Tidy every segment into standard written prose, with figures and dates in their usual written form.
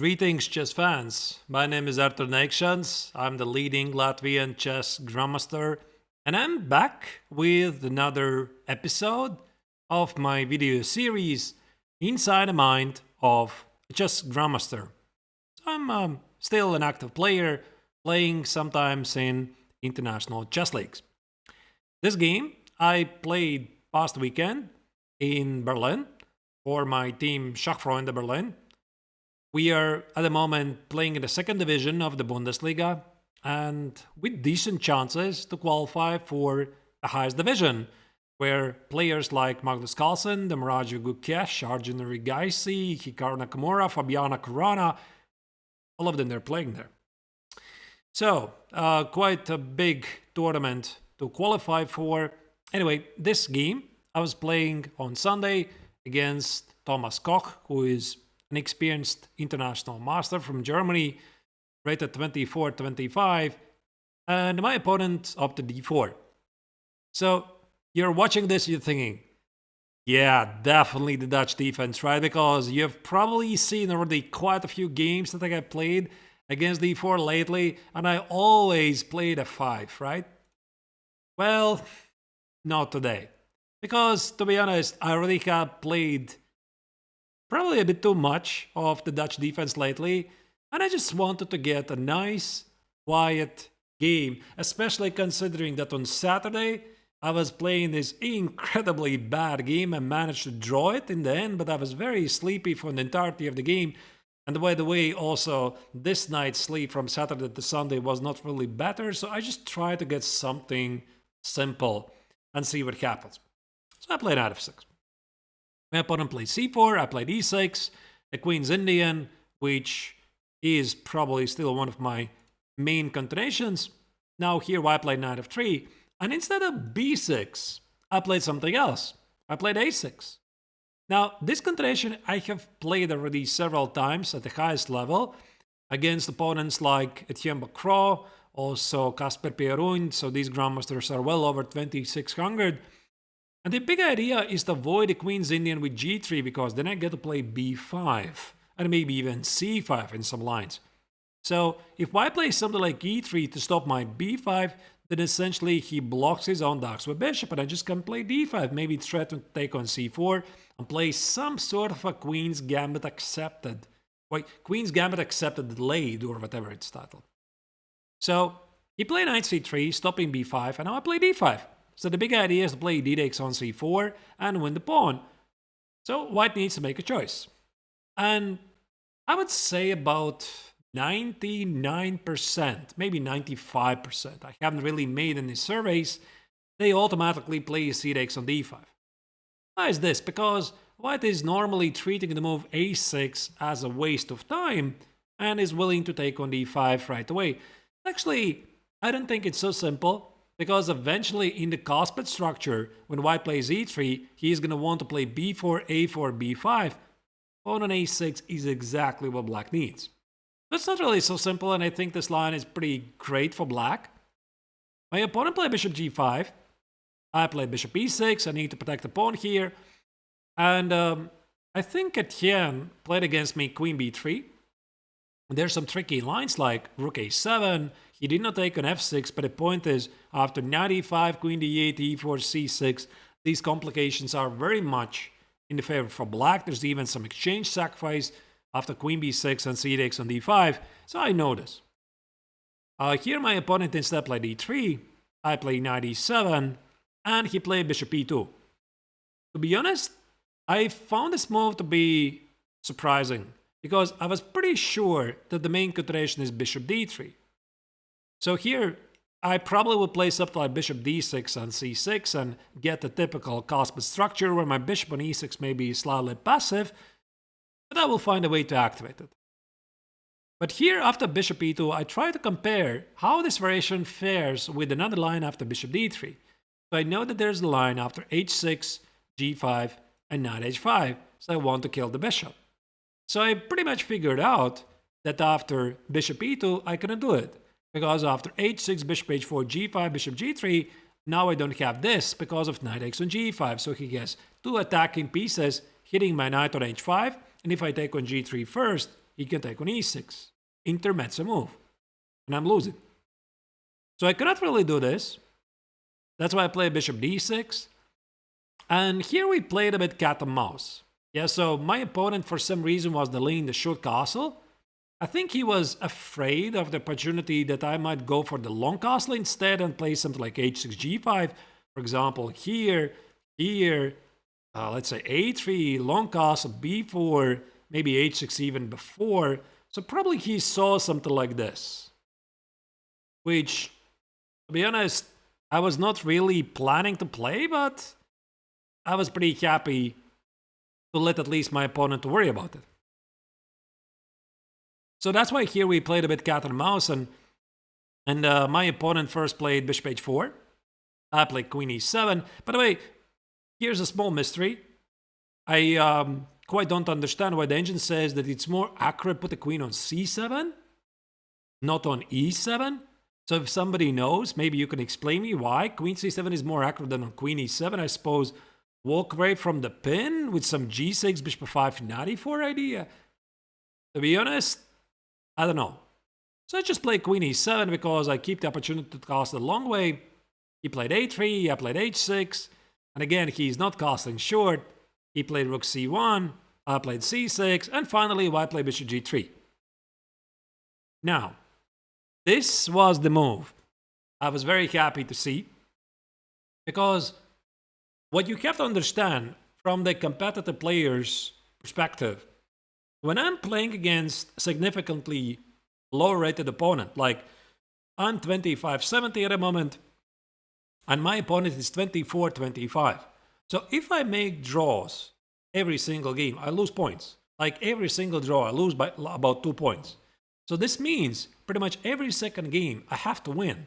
Greetings, chess fans. My name is Arturs Neiksans. I'm the leading Latvian chess grandmaster, and I'm back with another episode of my video series Inside the Mind of a Chess Grandmaster. So I'm still an active player, playing sometimes in international chess leagues. This game I played past weekend in Berlin for my team Schachfreunde Berlin. We are at the moment playing in the second division of the Bundesliga and with decent chances to qualify for the highest division, where players like Magnus Carlsen, Demiraju Gukesh, Arjun Rigaisi, Hikaru Nakamura, Fabiana Caruana, all of them they're playing there. So, quite a big tournament to qualify for. Anyway, this game I was playing on Sunday against Thomas Koch, who is an experienced international master from Germany, rated 24-25, and my opponent opted d4. So you're watching this, you're thinking, yeah, definitely the Dutch defense, right? Because you've probably seen already quite a few games that I have played against d4 lately, and I always played f5, right? Well, not today. Because, to be honest, I already have played probably a bit too much of the Dutch defense lately, and I just wanted to get a nice, quiet game, especially considering that on Saturday I was playing this incredibly bad game and managed to draw it in the end, but I was very sleepy for the entirety of the game. And by the way, also, this night's sleep from Saturday to Sunday was not really better, so I just tried to get something simple and see what happens. So I played knight f6. My opponent played c4, I played e6, the queen's Indian, which is probably still one of my main continuations. Now here I played knight f3, and instead of b6, I played something else. I played a6. Now, this continuation I have played already several times at the highest level against opponents like Etienne Bacro, also Kasper Pierun, so these grandmasters are well over 2600. And the big idea is to avoid the queen's Indian with g3, because then I get to play b5 and maybe even c5 in some lines. So if I play something like e3 to stop my b5, then essentially he blocks his own darks with bishop, and I just can play d5, maybe threaten to take on c4 and play some sort of a queen's gambit accepted. Wait, queen's gambit accepted delayed, or whatever it's titled. So he played knight c3, stopping b5, and now I play d5. So the big idea is to play d takes on c4 and win the pawn. So white needs to make a choice. And I would say about 99%, maybe 95%, I haven't really made any surveys, they automatically play c takes on d5. Why is this? Because white is normally treating the move a6 as a waste of time and is willing to take on d5 right away. Actually, I don't think it's so simple, because eventually in the Carlsbad structure, when white plays e3, he's going to want to play b4, a4, b5. Pawn on a6 is exactly what black needs. That's not really so simple, and I think this line is pretty great for black. My opponent played bishop g5. I played bishop e6. I need to protect the pawn here. And I think Etienne played against me queen b3. There's some tricky lines like rook a7. He did not take on f6, but the point is, after knight e5, queen d8, e4, c6, these complications are very much in the favor for black. There's even some exchange sacrifice after queen b6 and c takes on d5, so I know this. Here my opponent instead played e3, I play knight e7, and he played bishop e2. To be honest, I found this move to be surprising, because I was pretty sure that the main continuation is bishop d3. So here, I probably would play something like bishop d6 and c6 and get the typical Carlsbad structure where my bishop on e6 may be slightly passive, but I will find a way to activate it. But here, after bishop e2, I try to compare how this variation fares with another line after bishop d3. So I know that there's a line after h6, g5, and knight h5, so I want to kill the bishop. So I pretty much figured out that after bishop e2, I couldn't do it. Because after h6, bishop h4, g5, bishop g3, now I don't have this because of knight takes on g5. So he has two attacking pieces hitting my knight on h5, and if I take on g3 first, he can take on e6. Intermezzo move. And I'm losing. So I cannot really do this. That's why I play bishop d6. And here we played a bit cat and mouse. Yeah, so my opponent for some reason was delaying the short castle. I think he was afraid of the opportunity that I might go for the long castle instead and play something like h6, g5. For example, here, let's say a3, long castle, b4, maybe h6 even before. So probably he saw something like this. Which, to be honest, I was not really planning to play, but I was pretty happy to let at least my opponent worry about it. So that's why here we played a bit cat and mouse, and my opponent first played bishop h4. I played queen e7. By the way, here's a small mystery. I quite don't understand why the engine says that it's more accurate to put the queen on c7, not on e7. So if somebody knows, maybe you can explain me why queen c7 is more accurate than on queen e7. I suppose walk away from the pin with some g6, bishop 5, knight e4 idea. To be honest, I don't know. So I just play queen e7 because I keep the opportunity to cast the long way. He played a3, I played h6. And again, he's not casting short. He played rook c1, I played c6. And finally, I played bishop g3. Now, this was the move I was very happy to see. Because what you have to understand from the competitive player's perspective, when I'm playing against significantly lower rated opponent, like I'm 25-70 at the moment, and my opponent is 24-25. So if I make draws every single game, I lose points. Like every single draw, I lose by about 2 points. So this means pretty much every second game, I have to win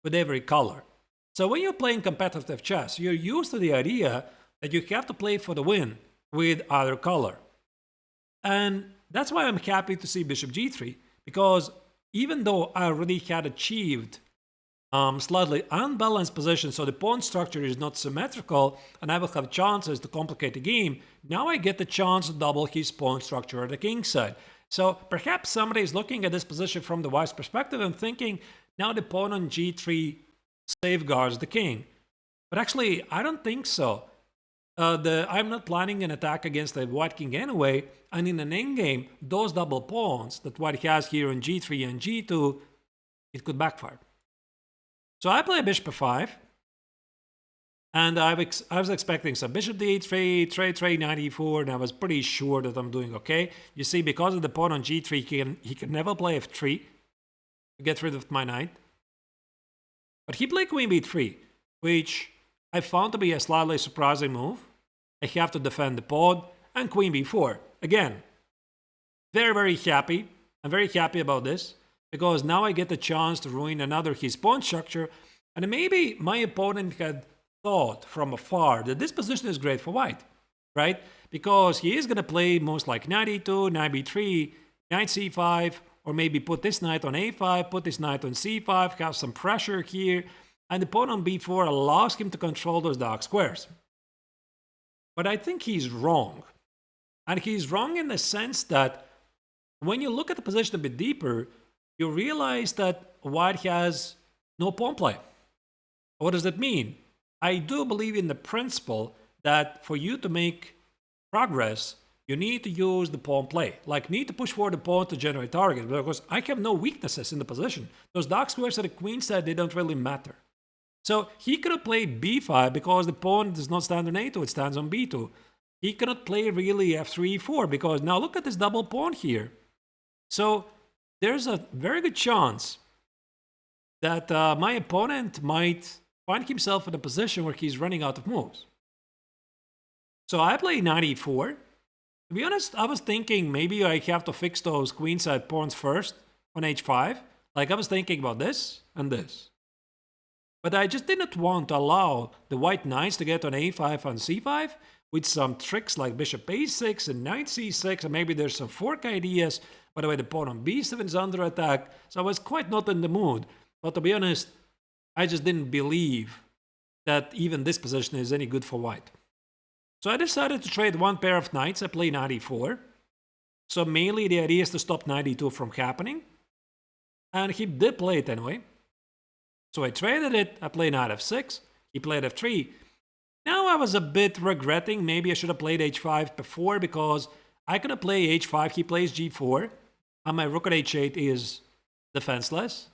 with every color. So when you're playing competitive chess, you're used to the idea that you have to play for the win with either color. And that's why I'm happy to see bishop g3, because even though I already had achieved slightly unbalanced position, so the pawn structure is not symmetrical, and I will have chances to complicate the game, now I get the chance to double his pawn structure at the king side. So perhaps somebody is looking at this position from the white's perspective and thinking, now the pawn on g3 safeguards the king. But actually, I don't think so. I'm not planning an attack against the white king anyway, and in an endgame, those double pawns that white has here on g3 and g2, it could backfire. So I play bishop f5, and I was expecting some bishop d8, trade, knight e4, and I was pretty sure that I'm doing okay. You see, because of the pawn on g3, he can never play f3 to get rid of my knight. But he played queen b3, which I found to be a slightly surprising move. I have to defend the pawn, and queen b4. Again, very, very happy. I'm very happy about this, because now I get the chance to ruin another his pawn structure, and maybe my opponent had thought from afar that this position is great for white, right? Because he is going to play most like knight e2, knight b3, knight c5, or maybe put this knight on a5, put this knight on c5, have some pressure here, and the pawn on b4 allows him to control those dark squares. But I think he's wrong. And he's wrong in the sense that when you look at the position a bit deeper, you realize that white has no pawn play. What does that mean? I do believe in the principle that for you to make progress, you need to use the pawn play. Like, need to push forward the pawn to generate targets, because I have no weaknesses in the position. Those dark squares at the queen side, they don't really matter. So he could have played b5 because the pawn does not stand on a2, it stands on b2. He cannot play really f3, e4 because now look at this double pawn here. So there's a very good chance that my opponent might find himself in a position where he's running out of moves. So I play knight e4. To be honest, I was thinking maybe I have to fix those queenside pawns first on h5. Like, I was thinking about this and this. But I just didn't want to allow the white knights to get on a5 and c5 with some tricks like bishop a6 and knight c6, and maybe there's some fork ideas. By the way, the pawn on b7 is under attack, so I was quite not in the mood. But to be honest, I just didn't believe that even this position is any good for white. So I decided to trade one pair of knights. I play knight e4. So mainly the idea is to stop knight e2 from happening. And he did play it anyway. So I traded it, I played knight f6, he played f3. Now I was a bit regretting, maybe I should have played h5 before, because I could have played h5, he plays g4, and my rook at h8 is defenseless.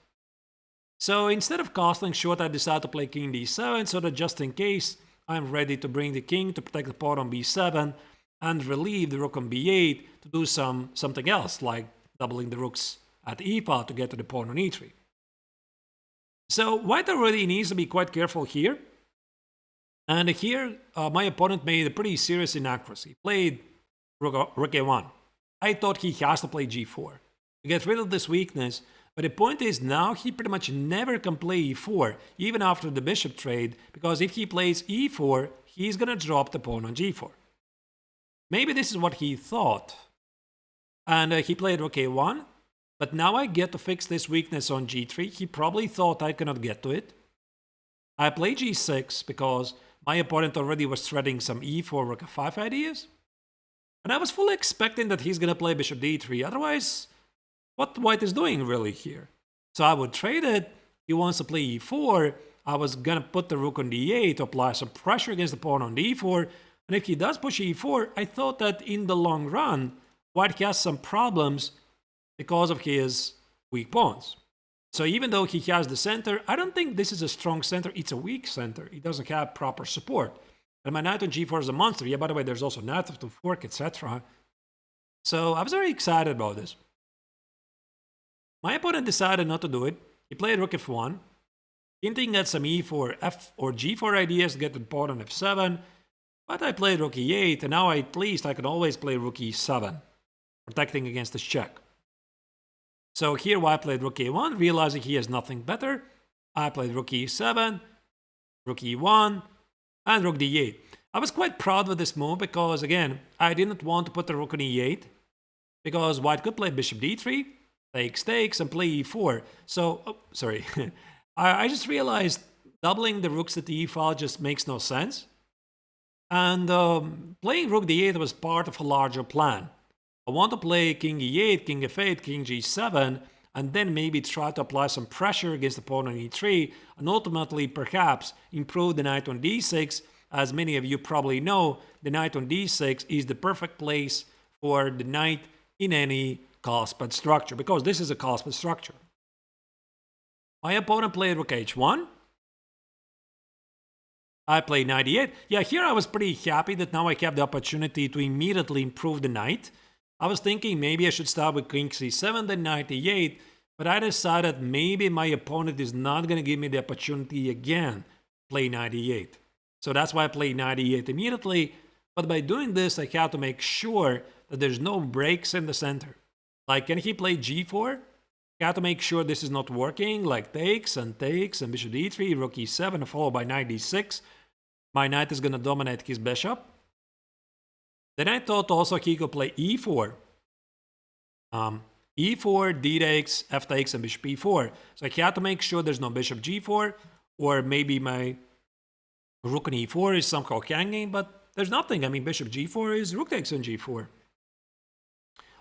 So instead of castling short, I decided to play king d7, so that just in case, I'm ready to bring the king to protect the pawn on b7, and relieve the rook on b8 to do something else, like doubling the rooks at e file to get to the pawn on e3. So white already needs to be quite careful here. And here, my opponent made a pretty serious inaccuracy. He played rook a1. I thought he has to play g4 to get rid of this weakness. But the point is now he pretty much never can play e4, even after the bishop trade, because if he plays e4, he's going to drop the pawn on g4. Maybe this is what he thought. And he played rook a1. But now I get to fix this weakness on g3. He probably thought I cannot get to it. I play g6 because my opponent already was threading some e4, rook f5 ideas. And I was fully expecting that he's going to play bishop d3. Otherwise, what white is doing really here? So I would trade it. He wants to play e4. I was going to put the rook on d8 to apply some pressure against the pawn on d4. And if he does push e4, I thought that in the long run, white has some problems because of his weak pawns. So even though he has the center, I don't think this is a strong center. It's a weak center. It doesn't have proper support. And my knight on g4 is a monster. Yeah, by the way, there's also knight to fork, etc. So I was very excited about this. My opponent decided not to do it. He played rook f1, hinting at some e4, f or g4 ideas to get the pawn on f7. But I played rook e8, and now at least I can always play rook e7, protecting against this check. So here white played rook a1, realizing he has nothing better. I played rook e7, rook e1, and rook d8. I was quite proud of this move because, again, I didn't want to put the rook on e8 because white could play bishop d3, takes, and play e4. So, oh, sorry. I just realized doubling the rooks at the e file just makes no sense. And playing rook d8 was part of a larger plan. I want to play king e8, king f8, king g7, and then maybe try to apply some pressure against the pawn on e3, and ultimately perhaps improve the knight on d6. As many of you probably know, the knight on d6 is the perfect place for the knight in any Carlsbad structure, because this is a Carlsbad structure. My opponent played rook h1. I played knight e8. Yeah, here I was pretty happy that now I have the opportunity to immediately improve the knight. I was thinking maybe I should start with king c7, then knight e8, but I decided maybe my opponent is not going to give me the opportunity again play knight e8. So that's why I played knight e8 immediately, but by doing this I have to make sure that there's no breaks in the center. Like, can he play g4? I have to make sure this is not working, like takes, and bishop d3, rook e7, followed by knight d6. My knight is going to dominate his bishop. Then I thought also he could play e4. E4, d takes, f takes, and bishop e4. So I had to make sure there's no bishop g4, or maybe my rook on e4 is somehow hanging, but there's nothing. I mean, bishop g4 is rook takes on g4.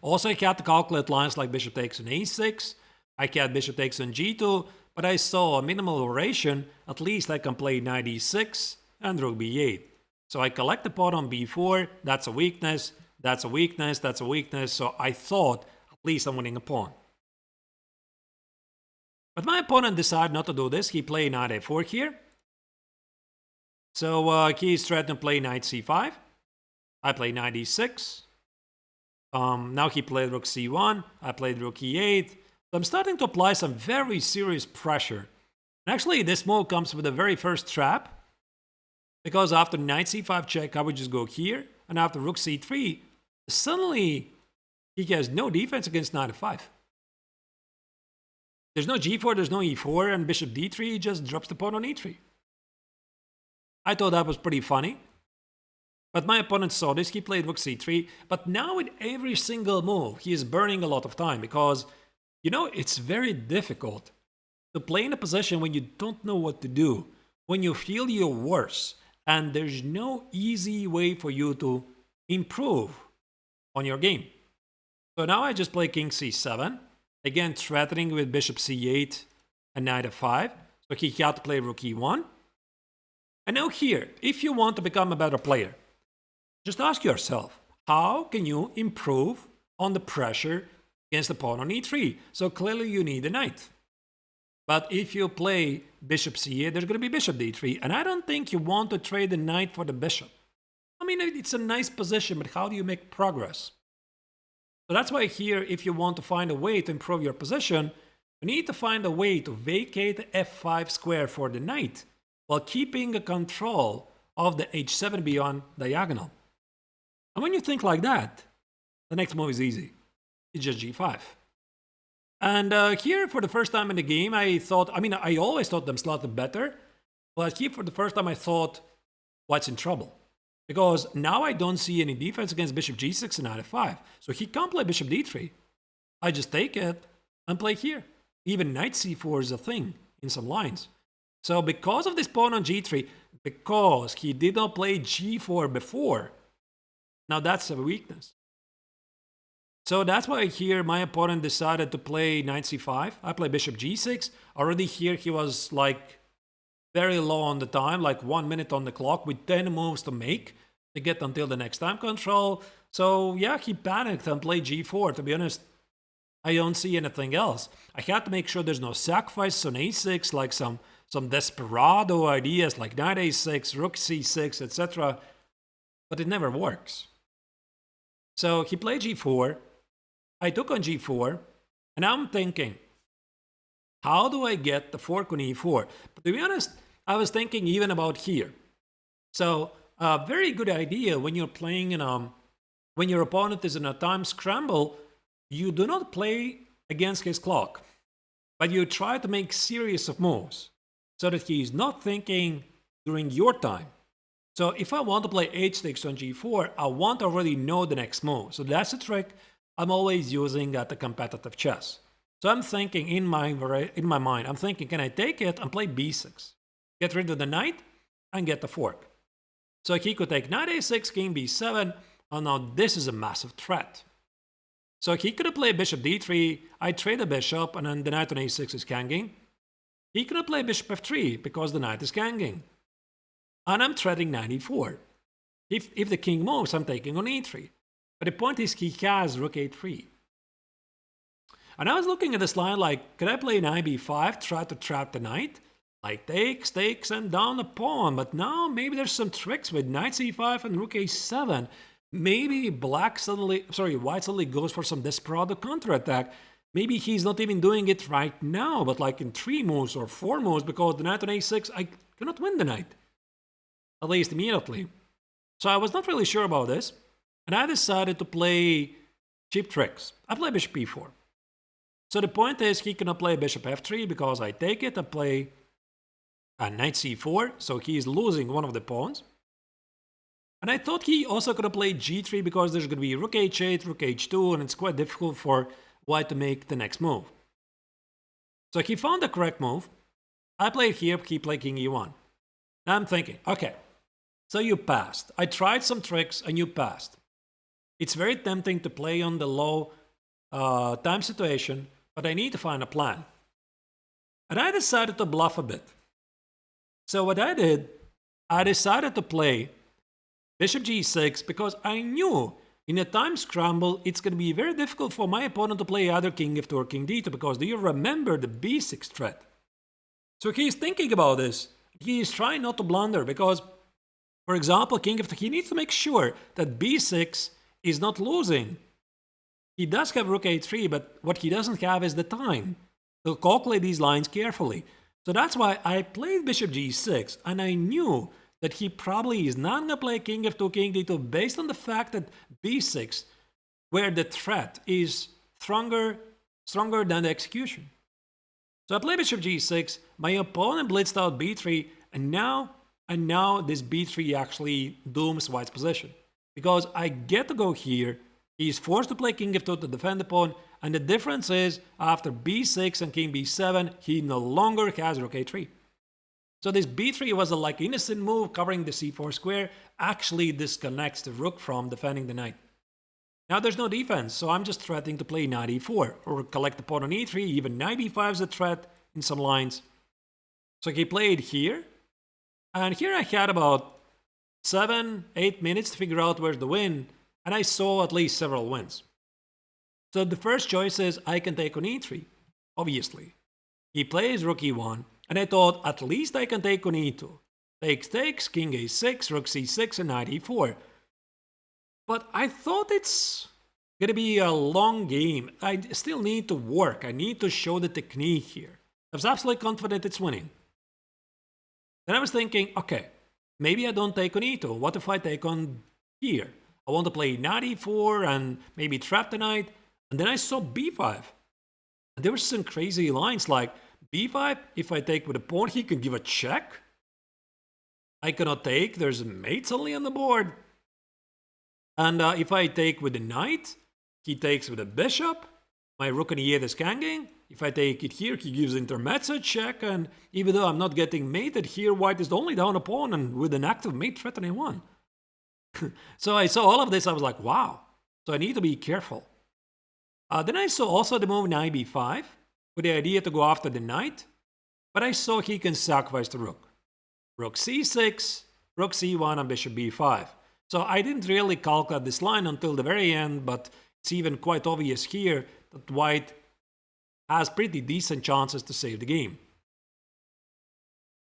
Also, I had to calculate lines like bishop takes on a6. I had bishop takes on g2, but I saw a minimal variation. At least I can play knight e6 and rook b8. So I collect the pawn on b4, that's a weakness, that's a weakness, that's a weakness, so I thought at least I'm winning a pawn. But my opponent decided not to do this. He played knight a4 here. So he's trying to play knight c5. I play knight e6. Now he played rook c1. I played rook e8. So I'm starting to apply some very serious pressure. And actually, this move comes with the very first trap. Because after knight c5 check, I would just go here. And after rook c3, suddenly he has no defense against knight f5. There's no g4, there's no e4, and bishop d3 just drops the pawn on e3. I thought that was pretty funny. But my opponent saw this, he played rook c3. But now with every single move, he is burning a lot of time. Because, you know, it's very difficult to play in a position when you don't know what to do. When you feel you're worse. And there's no easy way for you to improve on your game. So now I just play king c7, again threatening with bishop c8 and knight f5. So he had to play rook e1. And now here, if you want to become a better player, just ask yourself, how can you improve on the pressure against the pawn on e3? So clearly you need a knight. But if you play bishop c8, there's going to be bishop d3. And I don't think you want to trade the knight for the bishop. I mean, it's a nice position, but how do you make progress? So that's why here, if you want to find a way to improve your position, you need to find a way to vacate the f5 square for the knight while keeping a control of the h7 beyond diagonal. And when you think like that, the next move is easy. It's just g5. And here, for the first time in the game, I always thought them slightly better, but here for the first time I thought, what's in trouble? Because now I don't see any defense against bishop g6 and knight f5. So he can't play bishop d3. I just take it and play here. Even knight c4 is a thing in some lines. So because of this pawn on g3, because he did not play g4 before, now that's a weakness. So that's why here my opponent decided to play knight c5. I play bishop g6. Already here he was like very low on the time, like 1 minute on the clock with 10 moves to make to get until the next time control. So yeah, he panicked and played g4. To be honest, I don't see anything else. I had to make sure there's no sacrifice on a6, like some desperado ideas like knight a6, rook c6, etc. But it never works. So he played g4. I took on g4, and I'm thinking, how do I get the fork on e4? But to be honest, I was thinking even about here. So a very good idea when you're playing when your opponent is in a time scramble, you do not play against his clock, but you try to make series of moves so that he is not thinking during your time. So if I want to play h6 on g4, I want to already know the next move. So that's a trick I'm always using at the competitive chess. So I'm thinking in my mind, I'm thinking, can I take it and play b6? Get rid of the knight and get the fork. So he could take knight a6, king b7, and now this is a massive threat. So he could have played bishop d3, I trade the bishop, and then the knight on a6 is ganging. He could have played bishop f3 because the knight is ganging. And I'm threatening knight e4. If the king moves, I'm taking on e3. But the point is he has rook a3. And I was looking at this line like, could I play knight b5, try to trap the knight? Like takes, and down the pawn. But now maybe there's some tricks with knight c5 and rook a7. Maybe white suddenly goes for some desperado counterattack. Maybe he's not even doing it right now, but like in 3 moves or 4 moves, because the knight on a6, I cannot win the knight. At least immediately. So I was not really sure about this. And I decided to play cheap tricks. I play bishop e4. So the point is he cannot play bishop f3 because I take it and play knight c4. So he is losing one of the pawns. And I thought he also could have played g3 because there's going to be rook h8, rook h2, and it's quite difficult for white to make the next move. So he found the correct move. I played here, he played king e1. Now I'm thinking, okay, so you passed. I tried some tricks and you passed. It's very tempting to play on the low time situation, but I need to find a plan. And I decided to bluff a bit. So what I did, I decided to play bishop g6 because I knew in a time scramble it's going to be very difficult for my opponent to play either king f2 or king d2 because do you remember the b6 threat? So he's thinking about this. He is trying not to blunder because, for example, king f2, he needs to make sure that b6 is not losing. He does have rook a3, but what he doesn't have is the time to calculate these lines carefully. So that's why I played bishop g6, and I knew that he probably is not going to play king f2, king d2 based on the fact that b6, where the threat is stronger than the execution. So I play bishop g6, my opponent blitzed out b3, and now this b3 actually dooms white's position. Because I get to go here, he's forced to play king f2 to defend the pawn, and the difference is after b6 and king b7, he no longer has rook a3. So this b3 was a innocent move covering the c4 square, actually disconnects the rook from defending the knight. Now there's no defense, so I'm just threatening to play knight e4 or collect the pawn on e3. Even knight e5 is a threat in some lines. So he played here, and here I had about 7-8 minutes to figure out where's the win, and I saw at least several wins. So the first choice is I can take on e3, obviously. He plays rook e1, and I thought at least I can take on e2. Takes, king a6, rook c6, and knight e4. But I thought it's gonna be a long game. I still need to work. I need to show the technique here. I was absolutely confident it's winning. Then I was thinking, okay, maybe I don't take on e2. What if I take on here? I want to play knight e4 and maybe trap the knight. And then I saw b5. And there were some crazy lines like b5, if I take with a pawn, he can give a check. I cannot take, there's a mate suddenly on the board. And if I take with the knight, he takes with a bishop. My rook and e8 is hanging. If I take it here, he gives intermezzo check. And even though I'm not getting mated here, white is only down a pawn and with an active mate threat and I won. So I saw all of this, I was like, wow. So I need to be careful. Then I saw also the move knight b5 with the idea to go after the knight. But I saw he can sacrifice the rook. Rook c6, rook c1, and bishop b5. So I didn't really calculate this line until the very end, but it's even quite obvious here that white has pretty decent chances to save the game.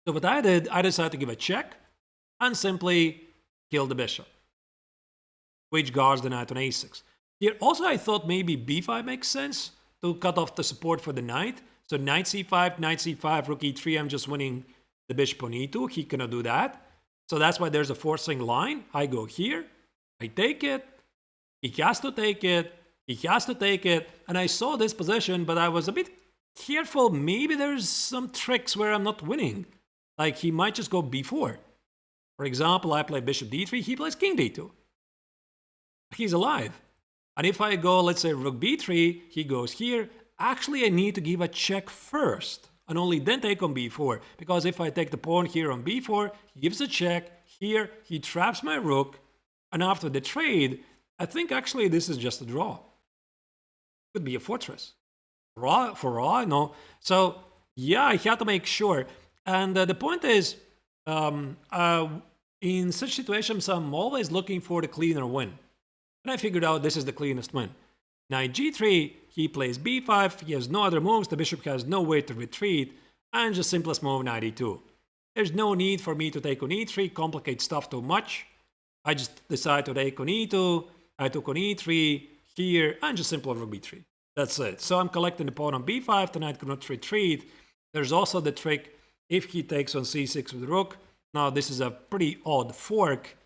So what I did, I decided to give a check and simply kill the bishop, which guards the knight on a6. Here also I thought maybe b5 makes sense to cut off the support for the knight. So knight c5, rook e3, I'm just winning the bishop on e2. He cannot do that. So that's why there's a forcing line. I go here, I take it, he has to take it, he has to take it, and I saw this position, but I was a bit careful. Maybe there's some tricks where I'm not winning. Like he might just go b4. For example, I play bishop d3, he plays king d2. He's alive. And if I go, let's say rook b3, he goes here. Actually, I need to give a check first and only then take on b4. Because if I take the pawn here on b4, he gives a check. Here, he traps my rook. And after the trade, I think actually this is just a draw. Could be a fortress. For raw, no. So, yeah, I have to make sure. And the point is, in such situations, I'm always looking for the cleaner win. And I figured out this is the cleanest win. Knight g3, he plays b5, he has no other moves, the bishop has no way to retreat, and just simplest move knight e2. There's no need for me to take on e3, complicate stuff too much. I just decide to take on e2, I took on e3, here, and just simple rook b3. That's it. So I'm collecting the pawn on b5, the knight cannot retreat. There's also the trick, if he takes on c6 with the rook. Now this is a pretty odd fork,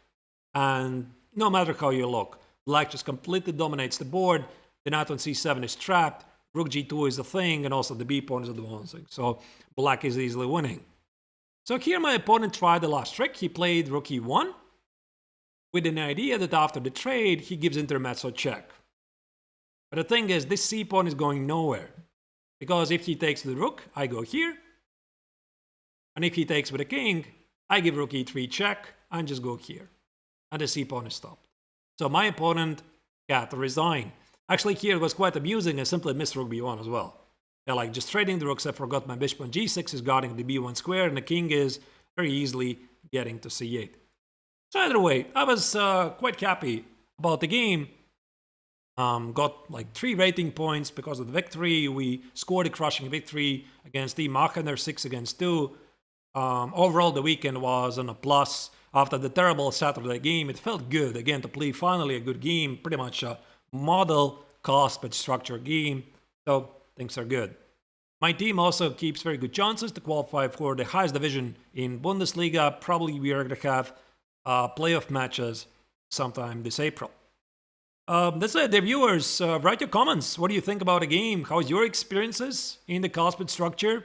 and no matter how you look, black just completely dominates the board. The knight on c7 is trapped, rook g2 is the thing, and also the b pawn is advancing. So black is easily winning. So here my opponent tried the last trick. He played rook e1 with an idea that after the trade, he gives intermezzo check. But the thing is, this c pawn is going nowhere. Because if he takes the rook, I go here. And if he takes with the king, I give rook e3 check and just go here. And the c pawn is stopped. So my opponent had to resign. Actually, here it was quite amusing. I simply missed rook b1 as well. Yeah, like just trading the rooks, I forgot my bishop on g6 is guarding the b1 square, and the king is very easily getting to c8. So either way, I was quite happy about the game. Got like 3 rating points because of the victory. We scored a crushing victory against the Machener 6-2. Overall, the weekend was on a plus. After the terrible Saturday game, it felt good again to play finally a good game, pretty much a model Carlsbad structure game. So things are good. My team also keeps very good chances to qualify for the highest division in Bundesliga. Probably we are going to have playoff matches sometime this April. That's it, the viewers. Write your comments. What do you think about the game? How's your experiences in the Carlsbad structure?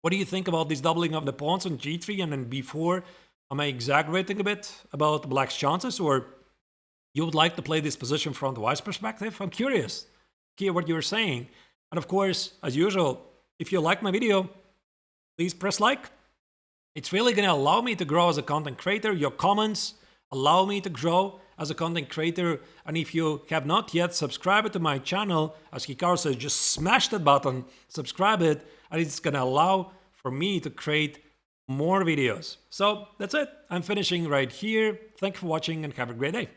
What do you think about this doubling of the pawns on g3 and then b4? Am I exaggerating a bit about black's chances, or you would like to play this position from the white's perspective? I'm curious to hear what you're saying. And of course, as usual, if you like my video, please press like. It's really going to allow me to grow as a content creator. Your comments allow me to grow. as a content creator. And if you have not yet subscribed to my channel, as Hikaru says, just smash that button, subscribe it, and it's gonna allow for me to create more videos. So that's it. I'm finishing right here. Thank you for watching and have a great day.